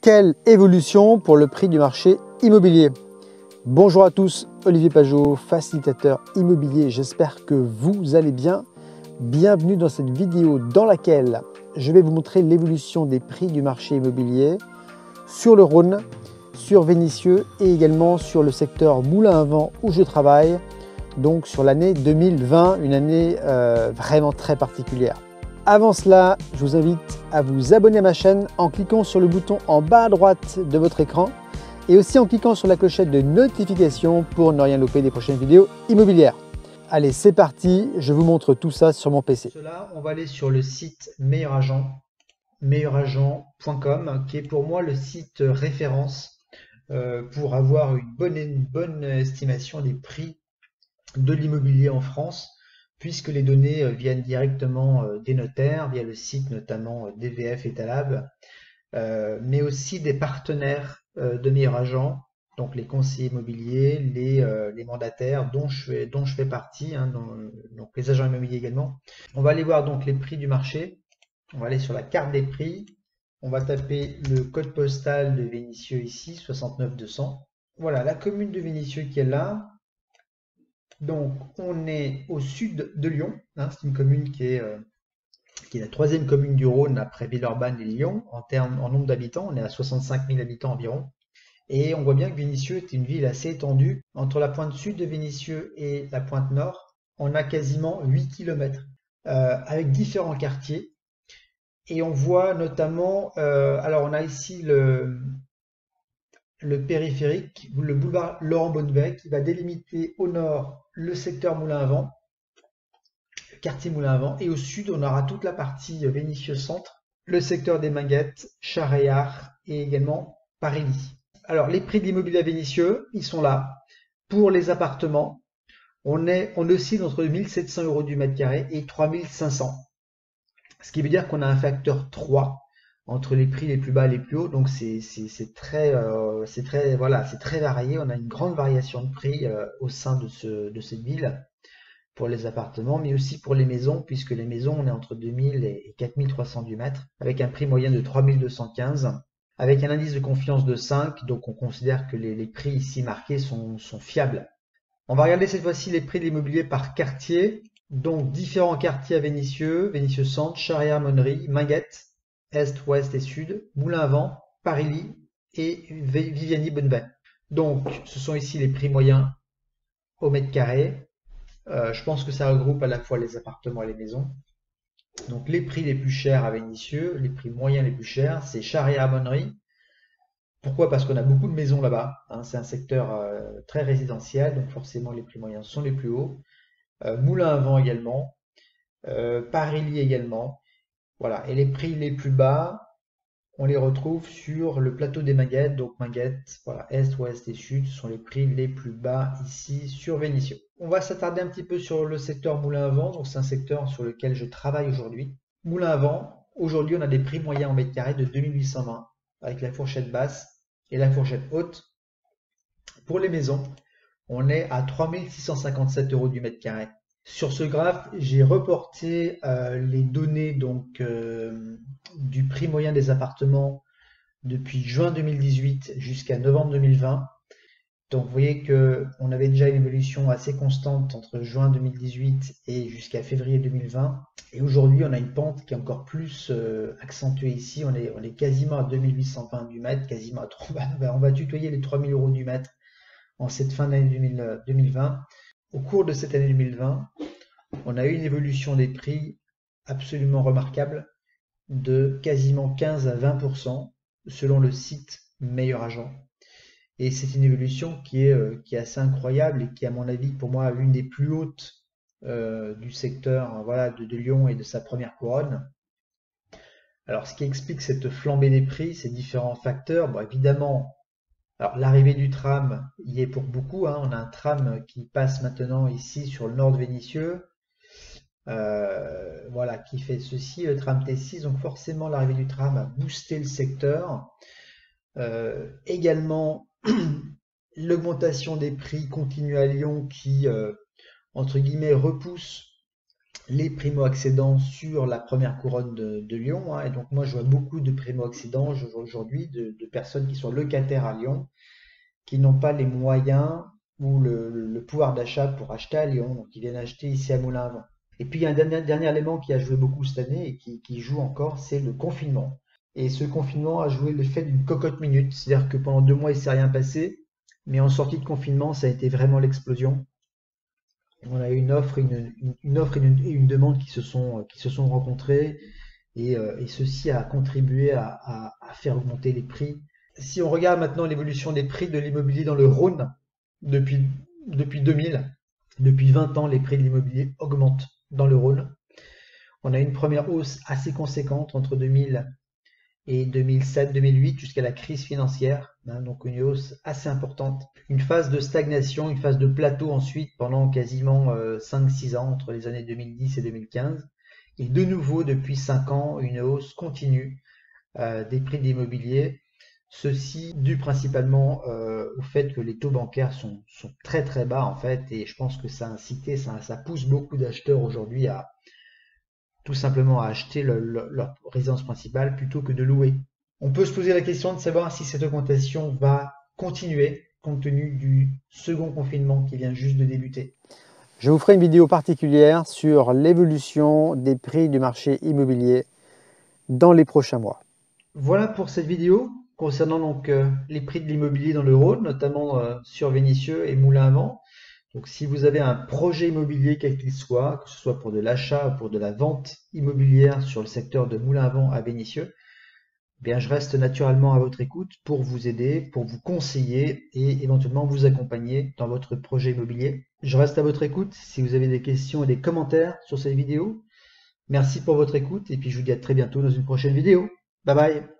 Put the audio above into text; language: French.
Quelle évolution pour le prix du marché immobilier? Bonjour à tous, Olivier Pajot, facilitateur immobilier. J'espère que vous allez bien. Bienvenue dans cette vidéo dans laquelle je vais vous montrer l'évolution des prix du marché immobilier sur le Rhône, sur Vénissieux et également sur le secteur Moulins à Vent où je travaille, donc sur l'année 2020, une année vraiment très particulière. Avant cela, je vous invite à vous abonner à ma chaîne en cliquant sur le bouton en bas à droite de votre écran et aussi en cliquant sur la clochette de notification pour ne rien louper des prochaines vidéos immobilières. Allez, c'est parti, je vous montre tout ça sur mon PC. Pour cela, on va aller sur le site Meilleur Agent, meilleuragent.com, qui est pour moi le site référence pour avoir une bonne estimation des prix de l'immobilier en France, puisque les données viennent directement des notaires, via le site notamment DVF et Talab, mais aussi des partenaires de Meilleur Agent, donc les conseillers immobiliers, les mandataires dont je fais partie, hein, donc les agents immobiliers également. On va aller voir donc les prix du marché, on va aller sur la carte des prix, on va taper le code postal de Vénissieux ici, 69 200. Voilà, la commune de Vénissieux qui est là. Donc, on est au sud de Lyon, hein, c'est une commune qui est la troisième commune du Rhône après Villeurbanne et Lyon en nombre d'habitants. On est à 65 000 habitants environ. Et on voit bien que Vénissieux est une ville assez étendue. Entre la pointe sud de Vénissieux et la pointe nord, on a quasiment 8 km avec différents quartiers. Et on voit notamment, alors on a ici le périphérique, le boulevard Laurent Bonnevet, qui va délimiter au nord le secteur Moulins à Vent, le quartier Moulins à Vent, et au sud on aura toute la partie Vénissieux centre, le secteur des Minguettes, Charéard et également Parilly. Alors les prix de l'immobilier à Vénissieux, ils sont là. Pour les appartements, on oscille entre 1 700 € du mètre carré et 3 500. Ce qui veut dire qu'on a un facteur 3 entre les prix les plus bas et les plus hauts, donc c'est très varié. On a une grande variation de prix au sein de cette ville pour les appartements, mais aussi pour les maisons, puisque les maisons, on est entre 2000 et 4300 du mètre, avec un prix moyen de 3215, avec un indice de confiance de 5, donc on considère que les prix ici marqués sont fiables. On va regarder cette fois-ci les prix de l'immobilier par quartier, donc différents quartiers à Vénissieux, Vénissieux centre, Charéard-Monnerie, Minguettes, Est, Ouest et Sud, Moulins à Vent, Parilly et Viviani-Bonnevet. Donc ce sont ici les prix moyens au mètre carré. Je pense que ça regroupe à la fois les appartements et les maisons. Donc les prix les plus chers à Vénissieux, les prix moyens les plus chers, c'est Charéard-Monnerie. Pourquoi? Parce qu'on a beaucoup de maisons là-bas, hein, c'est un secteur très résidentiel, donc forcément les prix moyens sont les plus hauts. Moulins à Vent également, Parilly également. Voilà, et les prix les plus bas, on les retrouve sur le plateau des Minguettes, donc Minguettes, voilà, Est, Ouest et Sud, ce sont les prix les plus bas ici sur Vénissieux. On va s'attarder un petit peu sur le secteur Moulins à Vent, donc c'est un secteur sur lequel je travaille aujourd'hui. Moulins à Vent, aujourd'hui on a des prix moyens en mètre carré de 2820, avec la fourchette basse et la fourchette haute. Pour les maisons, on est à 3657 € du mètre carré. Sur ce graphe, j'ai reporté les données donc, du prix moyen des appartements depuis juin 2018 jusqu'à novembre 2020. Donc vous voyez qu'on avait déjà une évolution assez constante entre juin 2018 et jusqu'à février 2020. Et aujourd'hui, on a une pente qui est encore plus accentuée ici. On est quasiment à 2820 du mètre, quasiment à 3, on va tutoyer les 3000 € du mètre en cette fin d'année 2020. Au cours de cette année 2020, on a eu une évolution des prix absolument remarquable de quasiment 15 à 20% selon le site Meilleur Agent. Et c'est une évolution qui est assez incroyable et qui, à mon avis, pour moi, l'une des plus hautes du secteur, voilà, de Lyon et de sa première couronne. Alors, ce qui explique cette flambée des prix, c'est différents facteurs. Bon, évidemment, alors l'arrivée du tram y est pour beaucoup, hein. On a un tram qui passe maintenant ici sur le nord de Vénissieux, voilà, qui fait ceci, le tram T6. Donc forcément, l'arrivée du tram a boosté le secteur. Également, l'augmentation des prix continue à Lyon qui, entre guillemets, repousse les primo-accédants sur la première couronne de Lyon, hein. Et donc moi je vois beaucoup de primo-accédants aujourd'hui, de personnes qui sont locataires à Lyon, qui n'ont pas les moyens ou le pouvoir d'achat pour acheter à Lyon, donc ils viennent acheter ici à Moulins-à-Vent. Et puis il y a un dernier élément qui a joué beaucoup cette année et qui joue encore, c'est le confinement. Et ce confinement a joué l'effet d'une cocotte minute, c'est-à-dire que pendant 2 mois il ne s'est rien passé, mais en sortie de confinement ça a été vraiment l'explosion. On a eu une offre et une demande qui se sont rencontrées et ceci a contribué à faire augmenter les prix. Si on regarde maintenant l'évolution des prix de l'immobilier dans le Rhône depuis, depuis 2000, depuis 20 ans, les prix de l'immobilier augmentent dans le Rhône. On a une première hausse assez conséquente entre 2000 et 2007-2008 jusqu'à la crise financière, hein, donc une hausse assez importante. Une phase de stagnation, une phase de plateau ensuite pendant quasiment 5-6 ans entre les années 2010 et 2015. Et de nouveau depuis 5 ans, une hausse continue des prix de l'immobilier. Ceci dû principalement au fait que les taux bancaires sont très très bas en fait, et je pense que ça a incité, ça pousse beaucoup d'acheteurs aujourd'hui à tout simplement à acheter leur résidence principale plutôt que de louer. On peut se poser la question de savoir si cette augmentation va continuer compte tenu du second confinement qui vient juste de débuter. Je vous ferai une vidéo particulière sur l'évolution des prix du marché immobilier dans les prochains mois. Voilà pour cette vidéo concernant donc les prix de l'immobilier dans le Rhône, notamment sur Vénissieux et Moulins-à-Vent. Donc si vous avez un projet immobilier quel qu'il soit, que ce soit pour de l'achat ou pour de la vente immobilière sur le secteur de Moulins-à-Vent à Vénissieux, eh bien je reste naturellement à votre écoute pour vous aider, pour vous conseiller et éventuellement vous accompagner dans votre projet immobilier. Je reste à votre écoute si vous avez des questions et des commentaires sur cette vidéo. Merci pour votre écoute et puis je vous dis à très bientôt dans une prochaine vidéo. Bye bye!